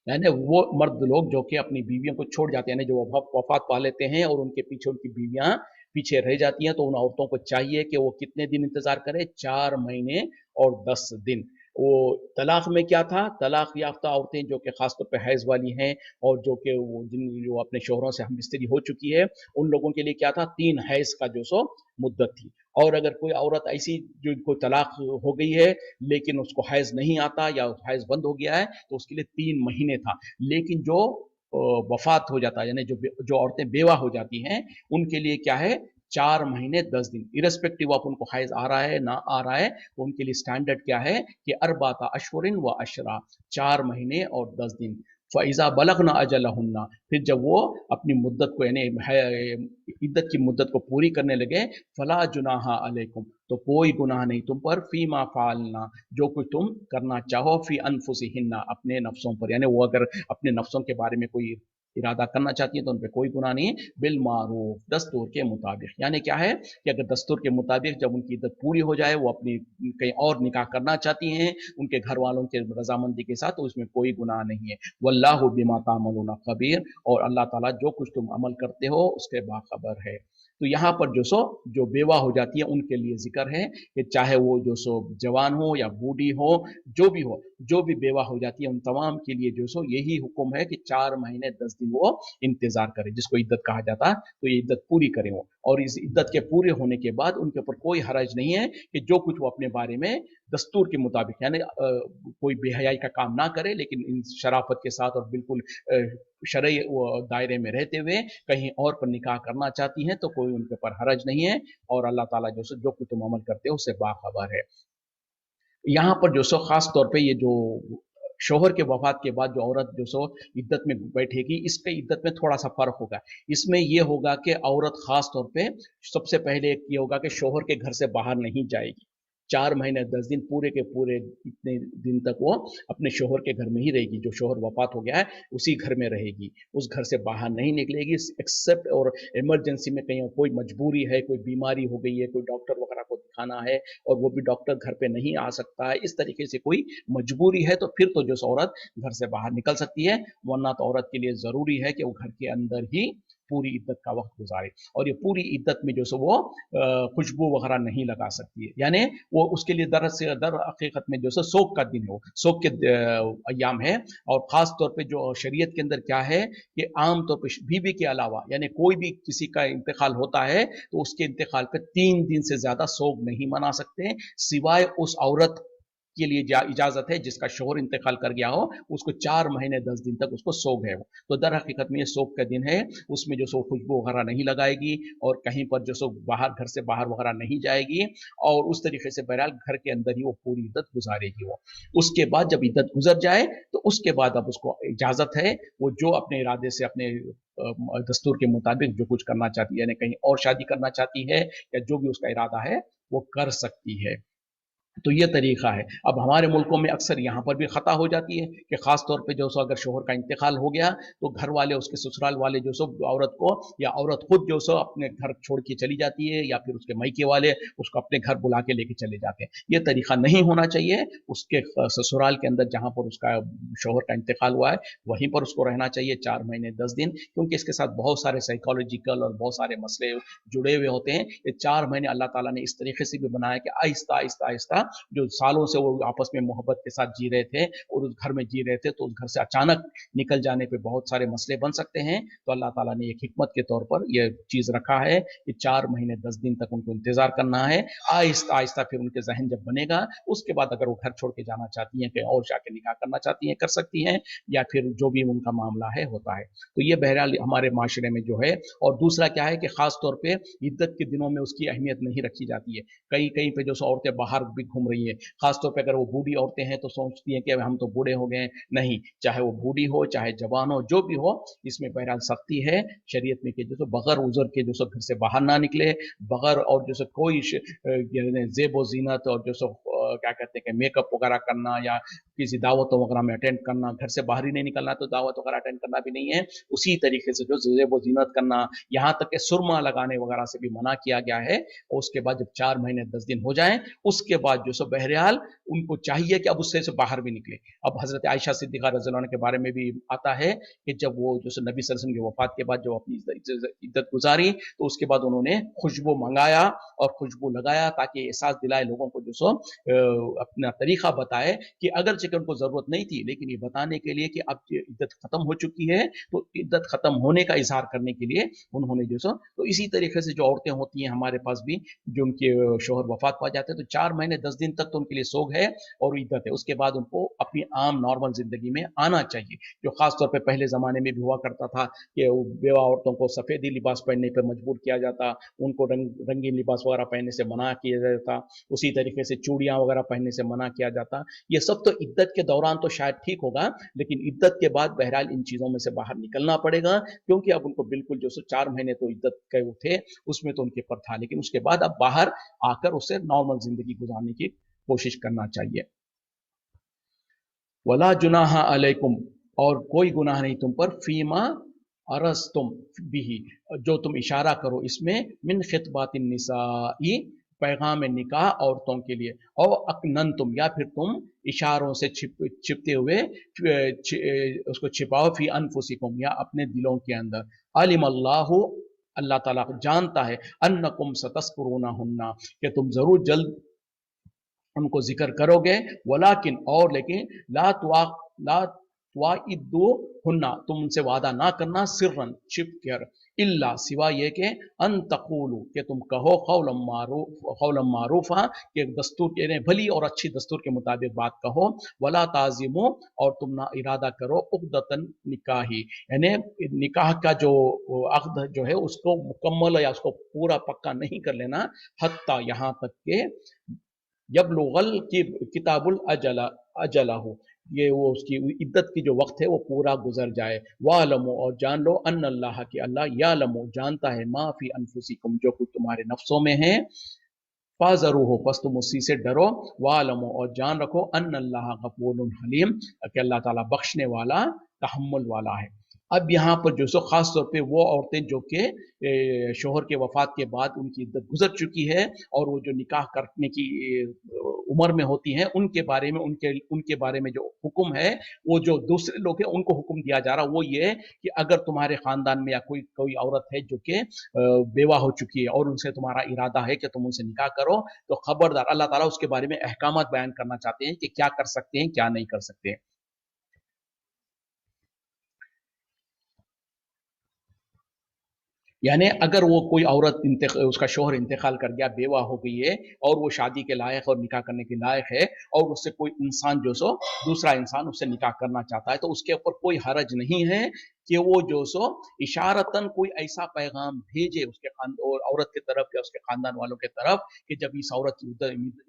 یعنی وہ مرد لوگ جو کہ اپنی بیویوں کو چھوڑ جاتے ہیں، یعنی جو وفات پا لیتے ہیں اور ان کے پیچھے ان کی بیویاں پیچھے رہ جاتی ہیں، تو ان عورتوں کو چاہیے کہ وہ کتنے دن انتظار کرے؟ 4 مہینے اور 10 دن۔ وہ طلاق میں کیا تھا؟ طلاق یافتہ عورتیں جو کہ خاص طور پہ حیض والی ہیں اور جو کہ جو اپنے شوہروں سے ہم بستری ہو چکی ہے، ان لوگوں کے لیے کیا تھا؟ 3 حیض کا جو سو مدت تھی۔ اور اگر کوئی عورت ایسی جو کوئی طلاق ہو گئی ہے لیکن اس کو حیض نہیں آتا یا حیض بند ہو گیا ہے تو اس کے لیے 3 مہینے تھا۔ لیکن جو وفات ہو جاتا ہے، یعنی جو عورتیں بیوہ ہو جاتی ہیں، ان کے لیے کیا ہے؟ 4 مہینے 10 دن، ارسپیکٹو آف ان کو حیض آ رہا ہے نہ آ رہا ہے، تو ان کے لیے سٹینڈرڈ کیا ہے کہ اربعۃ اشہر و عشرہ، 4 مہینے اور 10 دن۔ فَإِذَا بَلَغْنَ أَجَلَهُنَّ، پھر جب وہ اپنی مدت کو، یعنی عدت کی مدت کو پوری کرنے لگے، فَلَا جُنَاحَ عَلَيْكُمْ، تو کوئی گناہ نہیں تم پر، فِيمَا فَعَلْنَا، جو کچھ تم کرنا چاہو، فی انفسہن، اپنے نفسوں پر، یعنی وہ اگر اپنے نفسوں کے بارے میں کوئی ارادہ کرنا چاہتی ہیں تو ان پہ کوئی گناہ نہیں، بالمعروف، دستور کے مطابق، یعنی کیا ہے کہ اگر دستور کے مطابق جب ان کی عدت پوری ہو جائے، وہ اپنی کہیں اور نکاح کرنا چاہتی ہیں ان کے گھر والوں کے رضامندی کے ساتھ، تو اس میں کوئی گناہ نہیں ہے۔ واللہ بما تعملون خبیر، اور اللہ تعالیٰ جو کچھ تم عمل کرتے ہو اس کے باخبر ہے۔ تو یہاں پر جو بیوہ ہو جاتی ہے ان کے لیے ذکر ہے کہ چاہے وہ جو سو جوان ہو یا بوڑھی ہو، جو بھی ہو، جو بھی بیوہ ہو جاتی ہے، ان تمام کے لیے جو سو یہی حکم ہے کہ 4 مہینے 10 دن وہ انتظار کرے، جس کو عدت کہا جاتا، تو یہ عدت پوری کریں وہ، اور اس عدت کے پورے ہونے کے بعد ان کے اوپر کوئی حرج نہیں ہے کہ جو کچھ وہ اپنے بارے میں دستور کے مطابق، یعنی کوئی بے حیائی کا کام نہ کرے، لیکن ان شرافت کے ساتھ اور بالکل شرعی دائرے میں رہتے ہوئے کہیں اور پر نکاح کرنا چاہتی ہیں تو کوئی ان کے پر حرج نہیں ہے، اور اللہ تعالیٰ جو کچھ تم عمل کرتے ہو اسے باخبر ہے۔ یہاں پر جو سو خاص طور پہ یہ جو شوہر کے وفات کے بعد جو عورت جو سو عدت میں بیٹھے گی، اس پہ عدت میں تھوڑا سا فرق ہوگا۔ اس میں یہ ہوگا کہ عورت خاص طور پہ سب سے پہلے یہ ہوگا کہ شوہر کے گھر سے باہر نہیں جائے گی، 4 مہینے 10 دن پورے کے پورے اتنے دن تک وہ اپنے شوہر کے گھر میں ہی رہے گی، جو شوہر وفات ہو گیا ہے اسی گھر میں رہے گی، اس گھر سے باہر نہیں نکلے گی، ایکسیپٹ اور ایمرجنسی میں کہیں کوئی مجبوری ہے، کوئی بیماری ہو گئی ہے، کوئی ڈاکٹر وغیرہ کو دکھانا ہے اور وہ بھی ڈاکٹر گھر پہ نہیں آ سکتا ہے، اس طریقے سے کوئی مجبوری ہے تو پھر تو جو عورت گھر سے باہر نکل سکتی ہے، ورنہ تو عورت کے لیے ضروری ہے کہ وہ گھر کے اندر ہی پوری عدت کا وقت گزارے، اور یہ پوری عدت میں جو سو وہ خوشبو وغیرہ نہیں لگا سکتی ہے، یعنی وہ اس کے لیے در حقیقت میں جو سو سوگ کا دن ہو، سوگ کے ایام ہے۔ اور خاص طور پہ جو شریعت کے اندر کیا ہے کہ عام طور پہ بیوی کے علاوہ، یعنی کوئی بھی کسی کا انتقال ہوتا ہے تو اس کے انتقال پہ 3 دن سے زیادہ سوگ نہیں منا سکتے، سوائے اس عورت के लिए इजाजत है, जिसका शोहर इंतकाल कर गया हो उसको 4 महीने 10 दिन तक उसको सोग है। वो तो दर हकीकत में ये सोग का दिन है, उसमें जो सो खुशबू वगैरह नहीं लगाएगी और कहीं पर जो सो बाहर, घर से बाहर वगैरह नहीं जाएगी, और उस तरीके से बहरहाल घर के अंदर ही वो पूरी इद्दत गुजारेगी। वो उसके बाद जब इद्दत गुजर जाए तो उसके बाद अब उसको इजाजत है, वो जो अपने इरादे से अपने दस्तूर के मुताबिक जो कुछ करना चाहती है, यानी कहीं और शादी करना चाहती है या जो भी उसका इरादा है वो कर सकती है। तो ये तरीका है। अब हमारे मुल्कों में अक्सर यहाँ पर भी खता हो जाती है कि खास तौर पे जो सो अगर शोहर का इंतकाल हो गया तो घर वाले, उसके ससुराल वाले जो सो औरत को, या औरत खुद जो सो अपने घर छोड़ के चली जाती है, या फिर उसके मायके वाले उसको अपने घर बुला के लेके चले जाते हैं। ये तरीका नहीं होना चाहिए। उसके ससुराल के अंदर जहाँ पर उसका शोहर का इंतकाल हुआ है वहीं पर उसको रहना चाहिए 4 महीने 10 दिन, क्योंकि इसके साथ बहुत सारे साइकोलॉजिकल और बहुत सारे मसले जुड़े हुए होते हैं। ये 4 महीने अल्लाह ताला ने इस तरीके से भी बनाया कि आहिस्ता आहिस्ता आहिस्ता जो सालों से वो आपस में मोहब्बत के साथ जी रहे थे और उस घर में जी रहे थे, तो उस घर से अचानक निकल जाने पे बहुत सारे मसले बन सकते हैं। तो अल्लाह ताला ने एक हिकमत के तौर पर यह चीज रखा है कि 4 महीने 10 दिन तक उनको इंतजार करना है। आहिस्ता आहिस्ता फिर उनके जहन जब बनेगा उसके बाद अगर वो घर छोड़ के जाना चाहती हैं, कहीं और जाके निकाह करना चाहती हैं, कर सकती हैं, या फिर जो भी उनका मामला है होता है। तो ये बहरहाल हमारे माशरे में जो है। और दूसरा क्या है कि खास तौर पे इद्दत के दिनों में उसकी अहमियत नहीं रखी जाती है। कहीं कहीं पे जो औरतें बाहर भी घूम रही है, खासतौर पे अगर वो बूढ़ी औरतें हैं तो सोचती हैं कि हम तो बूढ़े हो गए। नहीं, चाहे वो बूढ़ी हो चाहे जवान हो, जो भी हो, इसमें बहरहाल सख्ती है शरीयत में कि जो बगैर उज़र के जो घर से बाहर ना निकले, बगैर और जो कोई जेब व जीनत और जो क्या कहते हैं कि मेकअप वगैरह करना या किसी दावतों वगैरह में अटेंड करना, घर से बाहर ही नहीं निकलना तो दावत वगैरह अटेंड करना भी नहीं है। उसी तरीके से जो जेब व जीनत करना, यहाँ तक कि सुरमा लगाने वगैरह से भी मना किया गया है। और उसके बाद जब 4 महीने 10 दिन हो जाएं उसके बाद जो सो बहरहाल उनको चाहिए कि अब उससे से बाहर भी निकले। अब हजरत आयशा सिद्दीक़ा रज़ियल्लाहु अन्हा के बारे में भी आता है कि जब वो जो नबी सल्लल्लाहु अलैहि वसल्लम की वफात के बाद जो अपनी इद्दत गुजारी तो उसके बाद उन्होंने खुशबू मंगाया और खुशबू लगाया ताकि एहसास दिलाए लोगों को, जो सो अपना तरीका बताए कि अगरचे कि उनको जरूरत नहीं थी, लेकिन ये बताने के लिए कि अब इद्दत खत्म हो चुकी है, तो इद्दत खत्म होने का इजहार करने के लिए उन्होंने जो सो, तो इसी तरीके से जो औरतें होती हैं हमारे पास भी, जो उनके शोहर वफात पा जाते हैं, तो 4 महीने 10 दिन तक तो उनके लिए सोग है और इद्दत है। उसके बाद उनको अपनी आम नॉर्मल जिंदगी में आना चाहिए, जो खासतौर पर पहले जमाने में भी हुआ करता था कि बेवा औरतों को सफेदी लिबास पहनने पर मजबूर किया जाता, उनको रंगीन लिबास वगैरह पहनने से मना किया जाता, उसी तरीके से चूड़ियां वगैरह पहनने से मना किया जाता। ये सब तो इद्दत के दौरान तो शायद ठीक होगा, लेकिन इद्दत के बाद बहरहाल इन चीजों में से बाहर निकलना पड़ेगा, क्योंकि अब उनको बिल्कुल जो 4 महीने तो इद्दत के वो थे उसमें तो उनके पर था, लेकिन उसके बाद अब बाहर आकर उससे नॉर्मल जिंदगी गुजारने की कोशिश करना चाहिए। वला जुनाहा अलैकुम, और कोई गुनाह नहीं तुम पर, फीमा अरस तुम बिही, जो तुम इशारा करो इसमें, मिन खितबातिन निसाई, पैगाम निकाह औरतों के लिए, और अकनन तुम, या फिर तुम इशारों से छिपते हुए उसको छिपाओ, फी अनफुसिकुम, या अपने दिलों के अंदर। अलिम अल्लाहु, अल्लाह ताला जानता है, अन्नकुम सतस्कुरूना हुन्ना, कि तुम जरूर जल्द उनको जिक्र करोगे, वलाकिन, और लेकिन, ला तुआइदु हुन्ना, तुम उनसे वादा ना करना, सिर्रन छिप कर, इल्ला सिवा ये के, अन तकूलू, के तुम कहो, कौलम मारूफा, के दस्तूर के भली और अच्छी दस्तूर के मुताबिक बात कहो, वला ताजिमो, और तुम ना इरादा करो, उक़दतन निकाही, यानी निकाह का जो अक़द जो है उसको मुकम्मल या उसको पूरा पक्का नहीं कर लेना, हत्ता, यहाँ तक के, यबलुगल की किताबुल अजला हो, ये वो उसकी इद्दत की जो वक्त है वो पूरा गुजर जाए। वालमो, और जान लो, अन्न अल्लाह, की अल्लाह, यालमो, जानता है, मा फी अनफुसिकुम, जो कुछ तुम्हारे नफ्सों में है, फाजरू हो, बस तुम उसी से डरो, वालमो, और जान रखो, अन्न अल्लाह गफूरुन हलीम, कि अल्लाह ताला बख्शने वाला, तहम्मुल वाला है। अब यहाँ पर जो सो खास तौर पे वो औरतें जो कि शोहर के वफात के बाद उनकी इद्दत गुजर चुकी है और वो जो निकाह करने की उम्र में होती हैं, उनके बारे में उनके बारे में जो हुक्म है, वो जो दूसरे लोग हैं उनको हुक्म दिया जा रहा, वो ये है कि अगर तुम्हारे खानदान में या कोई कोई औरत है जो कि बेवा हो चुकी है और उनसे तुम्हारा इरादा है कि तुम उनसे निकाह करो, तो खबरदार, अल्लाह ताला उसके बारे में अहकामात बयान करना चाहते हैं कि क्या कर सकते हैं क्या नहीं कर सकते। यानी अगर वो कोई औरत उसका शोहर इंतकाल कर गया, बेवा हो गई है और वो शादी के लायक और निकाह करने के लायक है, और उससे कोई इंसान जो सो दूसरा इंसान उससे निकाह करना चाहता है, तो उसके ऊपर कोई हरज नहीं है कि वो जो सो इशारतन कोई ऐसा पैगाम भेजे उसके और औरत की तरफ या उसके खानदान वालों की तरफ कि जब इस औरत की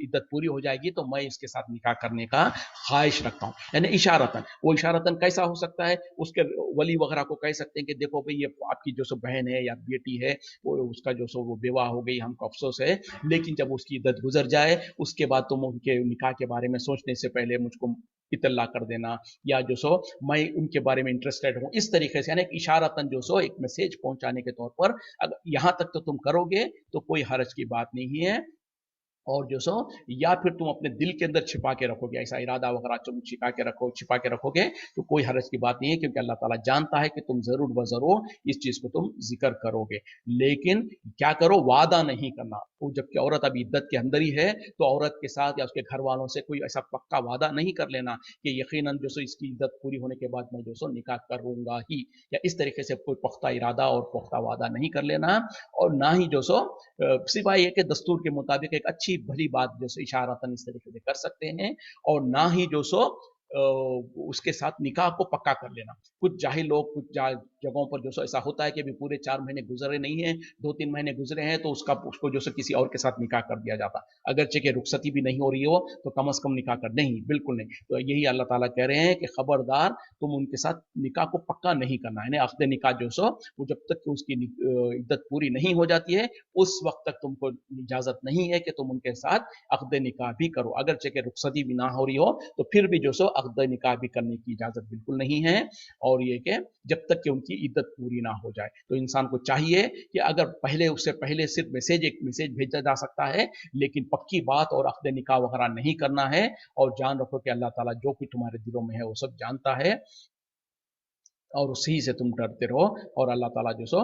इद्दत पूरी हो जाएगी तो मैं इसके साथ निकाह करने का ख्वाहिश रखता हूँ। यानी इशारतन, वो इशारतन कैसा हो सकता है, उसके वली वगैरह को कह सकते हैं कि देखो भाई ये आपकी जो सो बहन है या बेटी है, वो उसका जो सो वो बेवा हो गई, हमको अफसोस है, लेकिन जब उसकी इद्दत गुजर जाए उसके बाद तुम उनके निकाह के बारे में सोचने से पहले मुझको इतला कर देना, या जो सो मैं उनके बारे में इंटरेस्टेड हूँ, इस तरीके से यानी इशारतन जो सो एक मैसेज पहुंचाने के तौर पर अगर यहां तक तो तुम करोगे तो कोई हरज की बात नहीं है। और जो सो या फिर तुम अपने दिल के अंदर छिपा के रखोगे, ऐसा इरादा वगैरह तुम छिपा के रखोगे तो कोई हरज की बात नहीं है, क्योंकि अल्लाह ताला जानता है कि तुम जरूर व जरूर इस चीज को तुम जिक्र करोगे। लेकिन क्या करो, वादा नहीं करना। तो जबकि औरत अभी इद्दत के अंदर ही है तो औरत के साथ या उसके घर वालों से कोई ऐसा पक्का वादा नहीं कर लेना कि यकीनन जो सो इसकी इद्दत पूरी होने के बाद मैं जो सो निकाह करूंगा ही, या इस तरीके से कोई पुख्ता इरादा और पुख्ता वादा नहीं कर लेना। और ना ही जो सो सिवाय ये कि दस्तूर के मुताबिक एक अच्छी भली बात जैसे इशारतन इस तरीके से कर सकते हैं, और ना ही जो सो उसके साथ निकाह को पक्का कर लेना। कुछ जाहिल लोग कुछ जगहों पर जो सो ऐसा होता है कि अभी पूरे 4 महीने गुजरे नहीं है, 2-3 महीने गुजरे हैं, तो उसको जो सो किसी और के साथ निकाह कर दिया जाता, अगरचे कि रुखसती भी नहीं हो रही हो तो कम अज कम निकाह कर, नहीं बिल्कुल नहीं। तो यही अल्लाह ताला कह रहे हैं कि खबरदार तुम उनके साथ निकाह को पक्का नहीं करना है। अख्द निकाह जो सो वो जब तक कि उसकी इद्दत पूरी नहीं हो जाती है उस वक्त तक तुमको इजाजत नहीं है कि तुम उनके साथ अख्द निकाह भी करो, अगरचे कि रुखसती भी ना हो रही हो तो फिर भी जो सो अख्द निकाह भी करने की इजाजत बिल्कुल नहीं है। और ये कि जब तक कि उनकी इद्दत पूरी ना हो जाए, तो इंसान को चाहिए कि अगर पहले उससे पहले सिर्फ एक मैसेज भेजा जा सकता है, लेकिन पक्की बात और अख्द निकाह वगैरह नहीं करना है। और जान रखो कि अल्लाह ताला जो कुछ तुम्हारे दिलों में है वो सब जानता है, और उसी से तुम डरते रहो। और अल्लाह ताला जो सो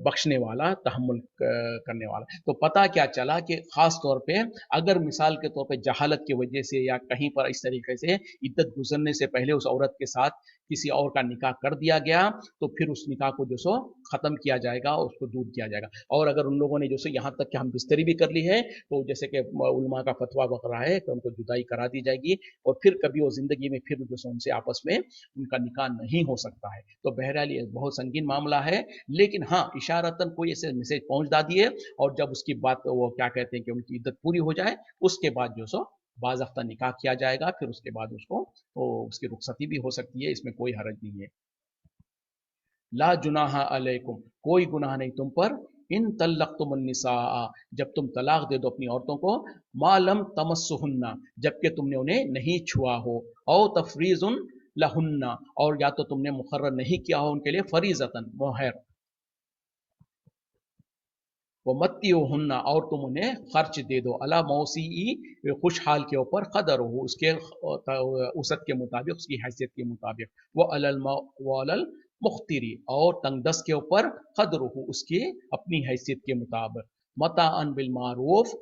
बख्शने वाला, तहम्मुल करने वाला। तो पता क्या चला कि खास तौर पे अगर मिसाल के तौर पे जहालत की वजह से या कहीं पर इस तरीके से इद्दत गुजरने से पहले उस औरत के साथ किसी और का निकाह कर दिया गया, तो फिर उस निकाह को जो सो खत्म किया जाएगा, उसको दूर किया जाएगा। और अगर उन लोगों ने जो सो यहाँ तक कि हम बिस्तरी भी कर ली है, तो जैसे कि उलमा का फतवा वगैरह है कि उनको जुदाई करा दी जाएगी, और फिर कभी वो जिंदगी में फिर जो सो उनसे आपस में उनका निकाह नहीं हो सकता है। तो बहरहाल ये बहुत संगीन मामला है। लेकिन हाँ, इशारतन कोई ऐसे मैसेज पहुंचा दिए, और जब उसकी बात वो क्या कहते हैं कि उनकी इद्दत पूरी हो जाए उसके बाद जो सो बाज़ाफ्ता निकाह किया जाएगा, फिर उसके बाद उसको तो उसकी रुखसती भी हो सकती है, इसमें कोई हरज नहीं है। ला जुनाहा अलैकुम, कोई गुनाह नहीं तुम पर, इन तल्लक़्तुमुन निसा, जब तुम तलाक दे दो अपनी औरतों को, मालम तमस्सुहुन्ना, जबकि तुमने उन्हें नहीं छुआ हो, औ तफरीजुन लहुन्ना, और या तो तुमने मुकर्रर नहीं किया हो उनके लिए फरीजतन मोहर, वो मत्ती हुन्ना, और तुम उन्हें खर्च दे दो, अला मौसी खुशहाल के ऊपर, कदर हो उसके उसत के मुताबिक, उसकी हैसियत के मुताबिक, वो अलल मुख्तरी, और तंगदस्त के ऊपर, कदर हो उसकी अपनी हैसियत के मुताबिक, मता अन बिल मारूफ,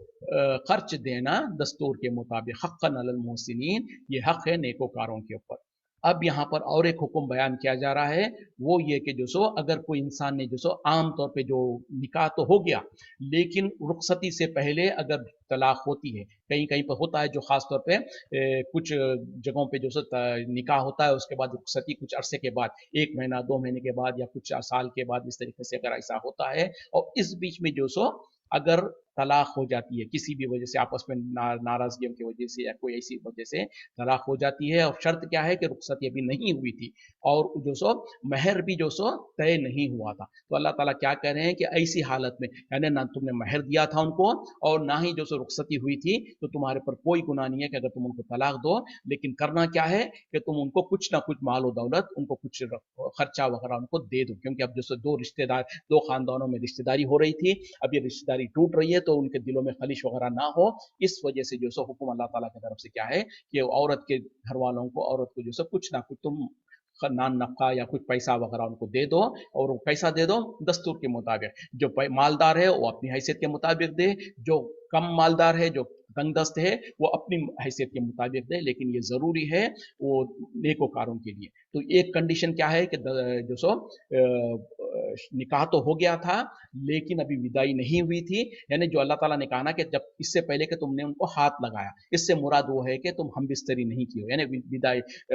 खर्च देना दस्तूर के मुताबिक, हक़्क़न अलल मोहसिनीन, ये हक़ है नेकोकारों के ऊपर। अब यहाँ पर और एक हुक्म बयान किया जा रहा है, वो ये कि जो सो अगर कोई इंसान ने जो सो आम तौर पे जो निकाह तो हो गया, लेकिन रुखसती से पहले अगर तलाक होती है, कहीं कहीं पर होता है जो खास तौर पे कुछ जगहों पे जो सो निकाह होता है, उसके बाद रुखसती कुछ अरसे के बाद, 1 महीना 2 महीने के बाद या कुछ साल के बाद, इस तरीके से अगर ऐसा होता है, और इस बीच में जो सो अगर तलाक हो जाती है किसी भी वजह से, आपस में नाराजगियों की वजह से या कोई ऐसी वजह से तलाक हो जाती है, और शर्त क्या है कि रुखसती अभी नहीं हुई थी, और जो सो महर भी जो सो तय नहीं हुआ था, तो अल्लाह ताला क्या कह रहे हैं कि ऐसी हालत में, यानी ना तुमने महर दिया था उनको और ना ही जो सो रुखसती हुई थी, तो तुम्हारे पर कोई गुनाह नहीं है कि अगर तुम उनको तलाक दो। लेकिन करना क्या है कि तुम उनको कुछ ना कुछ माल और दौलत, उनको कुछ खर्चा वगैरह उनको दे दो, क्योंकि अब जो सो दो रिश्तेदार, दो खानदानों में रिश्तेदारी हो रही थी, अब ये रिश्तेदारी टूट रही है, तो उनके दिलों में खलिश वगैरह ना हो, इस वजह से जो सो हुक्म अल्लाह ताला की तरफ से क्या है कि औरत के घर वालों को, औरत को जो सो कुछ ना कुछ तुम नान नफका या कुछ पैसा वगैरह उनको दे दो, और वो पैसा दे दो दस्तूर के मुताबिक, जो मालदार है वो अपनी हैसियत के मुताबिक दे, जो कम मालदार है, जो तंगदस्त है, वो अपनी हैसियत के मुताबिक दे, लेकिन ये जरूरी है वो नेकोकारों के लिए। तो एक कंडीशन क्या है कि जो सो निकाह तो हो गया था लेकिन अभी विदाई नहीं हुई थी, यानी जो अल्लाह ताला ने कहा ना कि जब इससे पहले कि तुमने उनको हाथ लगाया, इससे मुराद वो है कि तुम हम बिस्तरी नहीं की हो, यानी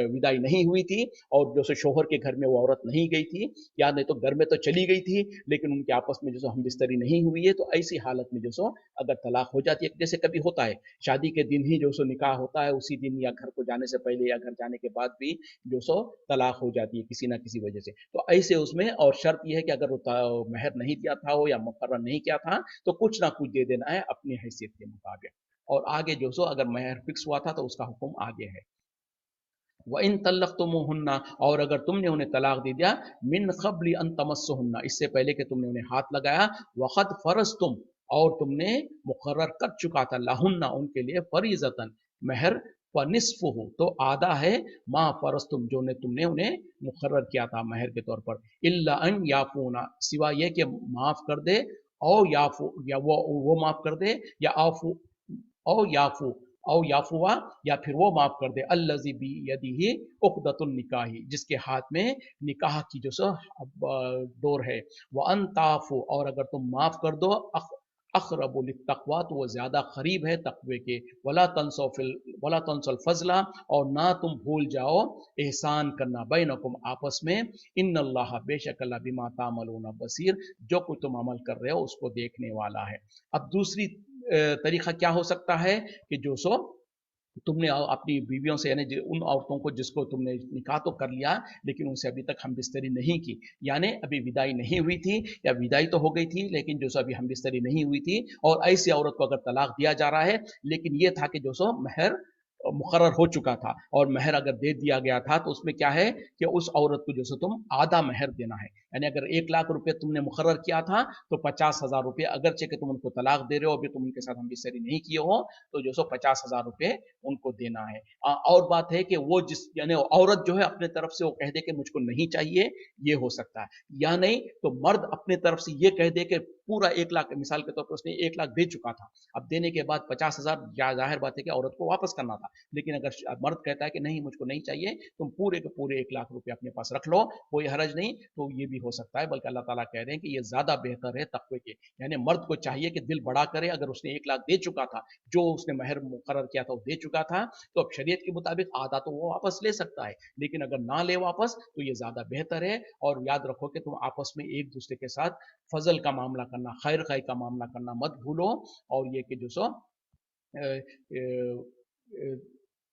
विदाई नहीं हुई थी और जो सो शोहर के घर में वो औरत नहीं गई थी, या नहीं तो घर में तो चली गई थी लेकिन उनके आपस में जो सो हम बिस्तरी नहीं हुई है, तो ऐसी हालत में जो सो अगर तलाक हो जाती है, जैसे कभी होता है शादी के दिन ही जो सो निकाह होता है, उसी दिन या घर को जाने से पहले या घर जाने के बाद भी जो सो तलाक हो जाती है किसी ना किसी वजह से, तो ऐसे उसमें और शर्त यह है कि अगर वो महर नहीं दिया था हो या मुकर्रर नहीं किया था तो कुछ ना कुछ दे देना है अपनी हैसियत के मुताबिक, और आगे जो सो अगर महर फिक्स हुआ था तो उसका हुक्म आगे है। व इन तल्लक़्तुमूहुन्ना, और अगर तुमने उन्हें तलाक दे दिया, मिन क़ब्लि अन तमस्सुहुन्ना, इससे पहले कि तुमने उन्हें हाथ लगाया, वक़द फ़रज़तुम, और तुमने मुक़र्रर कर चुका था, लहुन्ना, उनके लिए, फ़रीज़तन, महर, फ़निस्फ़ुहु, तो आधा है, मा फ़रज़तुम, जो ने तुमने उन्हें मुक़र्रर किया था महर के तौर पर, इल्ला अन याफ़ूना, सिवा ये कि माफ़ कर दे, औ याफ़ू, या वो माफ़ कर दे, या आफ़ू, औ याफ़ू, औ याफुआ, या फिर वो माफ कर दे, अल्लज़ी बी यदिही उक़दतुन निकाही, जिसके हाथ में निकाह की जो सो डोर है, व अन ताफु, और अगर तुम माफ कर दो, अक़रबु लित्तक़वा, तो वो ज्यादा करीब है तक़वे के, वला तंसल फजला, और ना तुम भूल जाओ एहसान करना, बैनकुम, आपस में, इन्नल्लाह, बेशक अल्लाह, बिमा तामलून बसीर, जो कुछ तुम अमल कर रहे हो उसको देखने वाला है। अब दूसरी तरीका क्या हो सकता है कि जो सो तुमने अपनी बीवियों से, यानी उन औरतों को जिसको तुमने निकाह तो कर लिया लेकिन उनसे अभी तक हम बिस्तरी नहीं की, यानी अभी विदाई नहीं हुई थी या विदाई तो हो गई थी लेकिन जो सो अभी हम बिस्तरी नहीं हुई थी, और ऐसी औरत को अगर तलाक दिया जा रहा है लेकिन ये था कि जो सो महर मुकर्रर हो चुका था, और महर अगर दे दिया गया था तो उसमें क्या है कि उस औरत को जो सो तुम आधा महर देना है, यानी अगर 1 लाख रुपए तुमने मुकर्रर किया था तो 50,000 रुपये, अगरचे कि तुम उनको तलाक दे रहे हो, अभी तुम उनके साथ हम बिस्तरी नहीं किए हो, तो जो सो 50,000 रुपये उनको देना है। और बात है कि वो जिस, यानी औरत जो है अपने तरफ से वो कह दे कि मुझको नहीं चाहिए, ये हो सकता है, या नहीं तो मर्द अपने तरफ से ये कह दे कि पूरा 1 लाख, मिसाल के तौर पर उसने 1 लाख दे चुका था, अब देने के बाद 50,000, जाहिर बात है कि औरत को वापस करना था, लेकिन अगर मर्द कहता है कि नहीं मुझको नहीं चाहिए, तुम पूरे के पूरे 1 लाख रुपये अपने पास रख लो, कोई हरज नहीं, तो ये भी हो सकता है, बल्कि अल्लाह ताला कह रहे हैं कि ये ज्यादा बेहतर है तकवे के, यानी मर्द को चाहिए कि दिल बड़ा करे, अगर उसने 1 लाख दे चुका था, जो उसने महर मुकर्रर किया था वो दे चुका था, तो अब शरीयत के मुताबिक आधा तो वो वापस ले सकता है, लेकिन अगर ना ले वापस तो ये ज्यादा बेहतर है, और याद रखो कि तुम आपस में एक दूसरे के साथ फजल का मामला करना, खैर खाई का मामला करना मत भूलो, और ये कि जो सो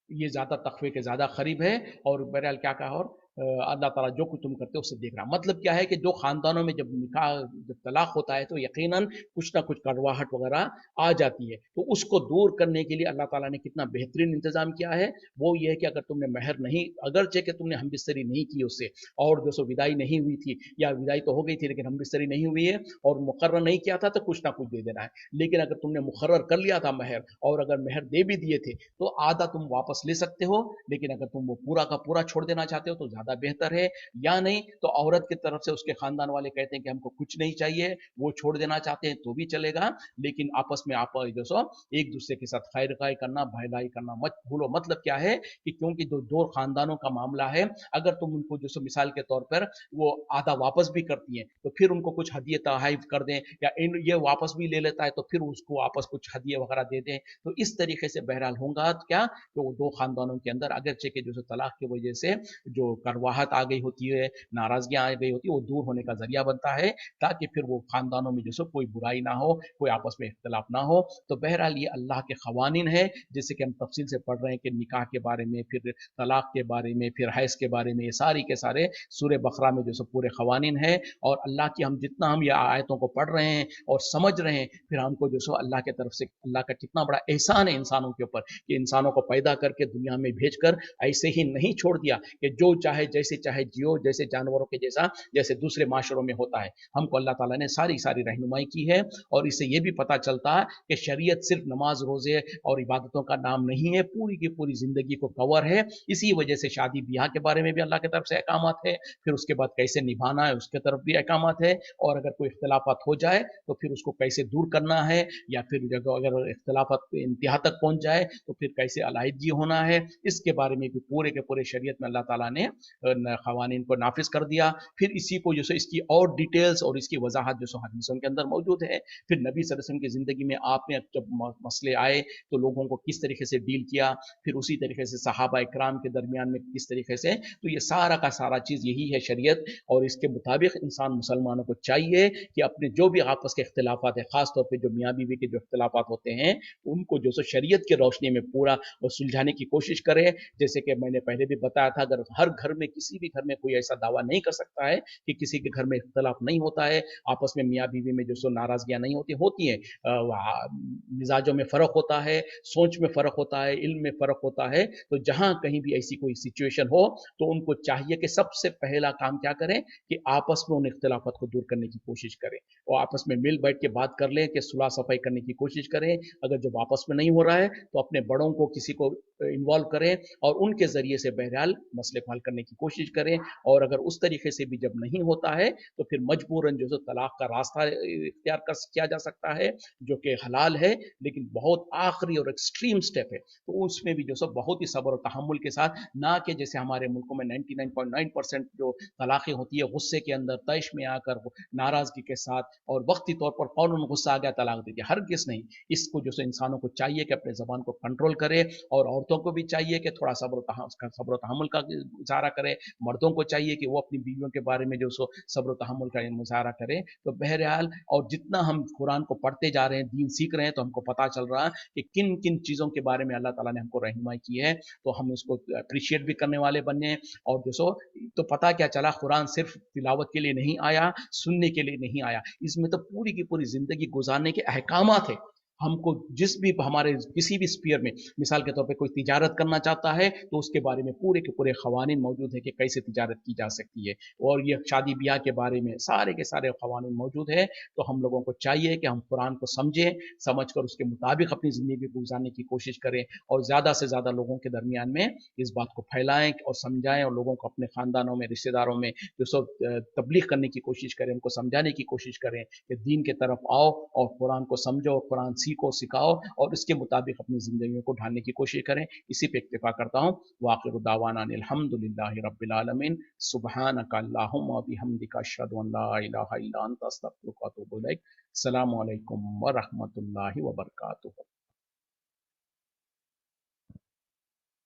ये ज्यादा तकवे के ज्यादा करीब है, और बहरहाल क्या कहा, और अल्लाह ताला जो कुछ तुम करते हो उससे देख रहा, मतलब क्या है कि जो खानदानों में जब निकाह, जब तलाक होता है तो यकीनन कुछ ना कुछ कड़वाहट वगैरह आ जाती है, तो उसको दूर करने के लिए अल्लाह ताला ने कितना बेहतरीन इंतजाम किया है, वो ये है कि अगर तुमने महर नहीं, अगरचे कि तुमने हम बिस्तरी नहीं की उससे, और जो सो विदाई नहीं हुई थी, या विदाई तो हो गई थी लेकिन हम बिस्तरी नहीं हुई है और मुकर्रर नहीं किया था, तो कुछ ना कुछ दे देना है, लेकिन अगर तुमने मुकर्रर कर लिया था महर, और अगर महर दे भी दिए थे तो आधा तुम वापस ले सकते हो, लेकिन अगर तुम वो पूरा का पूरा छोड़ देना चाहते हो तो ज्यादा बेहतर है, या नहीं तो औरत की तरफ से उसके खानदान वाले कहते हैं कि हमको कुछ नहीं चाहिए, वो छोड़ देना चाहते हैं तो भी चलेगा, लेकिन आपस में आप जो सो एक दूसरे के साथ खैर खाई करना, भलाई करना मत भूलो, मतलब क्या है कि क्योंकि दो खानदानों का मामला है, अगर तुम उनको जो सो मिसाल के तौर पर वो आधा वापस भी करती हैं तो फिर उनको कुछ हदिये तहफ़ कर दें, या ये वापस भी ले लेता है तो फिर उसको वापस कुछ हदिये वगैरह दे दें, तो इस तरीके से बहरहाल होगा क्या, तो वो दो खानदानों के अंदर अगरचे के जो सो तलाक की वजह से जो करवाहट आ गई होती है, नाराजगियां आ गई होती है, वो दूर होने का जरिया बनता है, ताकि फिर वो खानदानों में जो सो कोई बुराई ना हो, कोई आपस में इख्तलाफ ना हो, तो बहरहाल ये अल्लाह के खवानीन है, जैसे कि हम तफसील से पढ़ रहे हैं कि निकाह के बारे में, फिर तलाक के बारे में, फिर हैज के बारे में, ये सारी के सारे सूरह बकरा में जो सो पूरे खवानीन है, और अल्लाह की हम जितना हम ये आयतों को पढ़ रहे हैं और समझ रहे हैं, फिर हमको जो सो अल्लाह की तरफ से अल्लाह का कितना बड़ा एहसान है इंसानों के ऊपर, कि इंसानों को पैदा करके दुनिया में भेजकर ऐसे ही नहीं छोड़ दिया कि जो चाहे जैसे चाहे जियो, जैसे जानवरों के जैसा, जैसे दूसरे माशरों में होता है, हमको अल्लाह ताला ने सारी सारी रहनुमाई की है, और इससे ये भी पता चलता है कि शरीयत सिर्फ नमाज रोजे और इबादतों का नाम नहीं है, पूरी की पूरी जिंदगी को कवर है, इसी वजह से शादी ब्याह के बारे में भी अल्लाह की तरफ से अहकामात है, फिर उसके बाद कैसे निभाना है उसके तरफ भी अहकामात है, और अगर कोई इख्तलाफात हो जाए तो फिर उसको कैसे दूर करना है, या फिर अगर इख्तलाफात इंतहा तक पहुंच जाए तो फिर कैसे अलाहिदगी होना है, इसके बारे में भी पूरे के पूरे शरीयत में अल्लाह ताला ने क़वानीन को नाफिज कर दिया। फिर इसी को जो सो इसकी और डिटेल्स और इसकी वजाहत जो सो हदीसों के अंदर मौजूद है। फिर नबी सल्लल्लाहु अलैहि वसल्लम की ज़िंदगी में आपने जब मसले आए तो लोगों को किस तरीके से डील किया, फिर उसी तरीके से सहाबा इकराम के दरमियान में किस तरीके से, तो ये सारा का सारा चीज़ यही है शरीयत। और इसके मुताबिक इंसान मुसलमानों को चाहिए कि अपने जो भी आपस के इख्तिलाफात है, ख़ास तौर पे जो मियाँ बीवी के जो इख्तिलाफात होते हैं, उनको जो सो शरीयत की रोशनी में पूरा सुलझाने की कोशिश करे। जैसे कि मैंने पहले भी बताया था, अगर हर घर में किसी भी घर में कोई ऐसा दावा नहीं कर सकता है कि किसी के घर में इख्तिलाफ नहीं होता है, आपस में मियाँ बीवी में जो सो नाराज़गियाँ नहीं होती हैं, मिजाजों में फ़र्क होता है, सोच में फ़र्क होता है, इल्म में फ़र्क होता है, तो जहाँ कहीं भी ऐसी कोई सिचुएशन हो तो उनको चाहिए कि सबसे पहला काम क्या करें कि आपस में उन इख्तिलाफात को दूर करने की कोशिश करें और आपस में मिल बैठ के बात कर लें कि सुलह सफाई करने की कोशिश करें। अगर जब आपस में नहीं हो रहा है तो अपने बड़ों को किसी को इन्वॉल्व करें और उनके ज़रिए से बहरहाल मसले को हल करने की कोशिश करें। और अगर उस तरीके से भी जब नहीं होता है तो फिर मजबूरन जो तलाक का रास्ता इख्तियार किया जा सकता है, जो कि हलाल है लेकिन बहुत आखिरी और एक्सट्रीम स्टेप है। तो उसमें भी जो सब बहुत ही सब्र और तहम्मुल के साथ, ना कि जैसे हमारे मुल्कों में 99.9% जो तलाक़ें होती है गुस्से के अंदर तैश में आकर नाराज़गी के साथ और वक्ती तौर पर फ़ौरन गुस्सा आ गया तलाक दे दिया, हरगिज़ नहीं। इसको जो इंसानों को चाहिए कि अपने ज़बान को कंट्रोल करे और औरतों को भी चाहिए कि थोड़ा सब्र तहम्मुल का इज़हारा करें। मर्दों को चाहिए कि वो अपनी बीवियों के बारे में जो सो सब्र तहम्मुल का मुज़ाहरा करें। तो बहरहाल और जितना हम कुरान को पढ़ते जा रहे हैं, दीन सीख रहे हैं, तो हमको पता चल रहा है कि किन किन चीज़ों के बारे में अल्लाह ताला ने हमको रहनुमाई की है। तो हम उसको अप्रिशिएट भी करने वाले बने। और जो सो तो पता क्या चला, कुरान सिर्फ तिलावत के लिए नहीं आया, सुनने के लिए नहीं आया, इसमें तो पूरी की पूरी ज़िंदगी गुजारने के अहकामात है। हमको जिस भी हमारे किसी भी स्फीयर में, मिसाल के तौर पे कोई तिजारत करना चाहता है तो उसके बारे में पूरे के पूरे क़वानीन मौजूद है कि कैसे तिजारत की जा सकती है। और ये शादी ब्याह के बारे में सारे के सारे क़वानीन मौजूद है। तो हम लोगों को चाहिए कि हम कुरान को समझें, समझ कर उसके मुताबिक अपनी ज़िंदगी गुजारने की कोशिश करें और ज़्यादा से ज़्यादा लोगों के दरमियान में इस बात को फैलाएँ और समझाएँ और लोगों को अपने ख़ानदानों में, रिश्तेदारों में जो सब तबलीग करने की कोशिश करें, उनको समझाने की कोशिश करें कि दीन की तरफ आओ और कुरान को समझो, कुरान सीखो, सिखाओ और इसके मुताबिक अपनी ज़िंदगियों को ढालने की कोशिश करें। इसी पे इक्तिफ़ा करता हूँ। व आखिरु दावाना अनिल हम्दुलिल्लाहि रब्बिल आलमीन। सुब्हानका अल्लाहुम्मा व बिहम्दिका अशहदु अन ला इलाहा इल्ला अंता अस्तगफिरुका व अतूबु इलैक। अस्सलामु अलैकुम व रहमतुल्लाहि व बरकातुहू।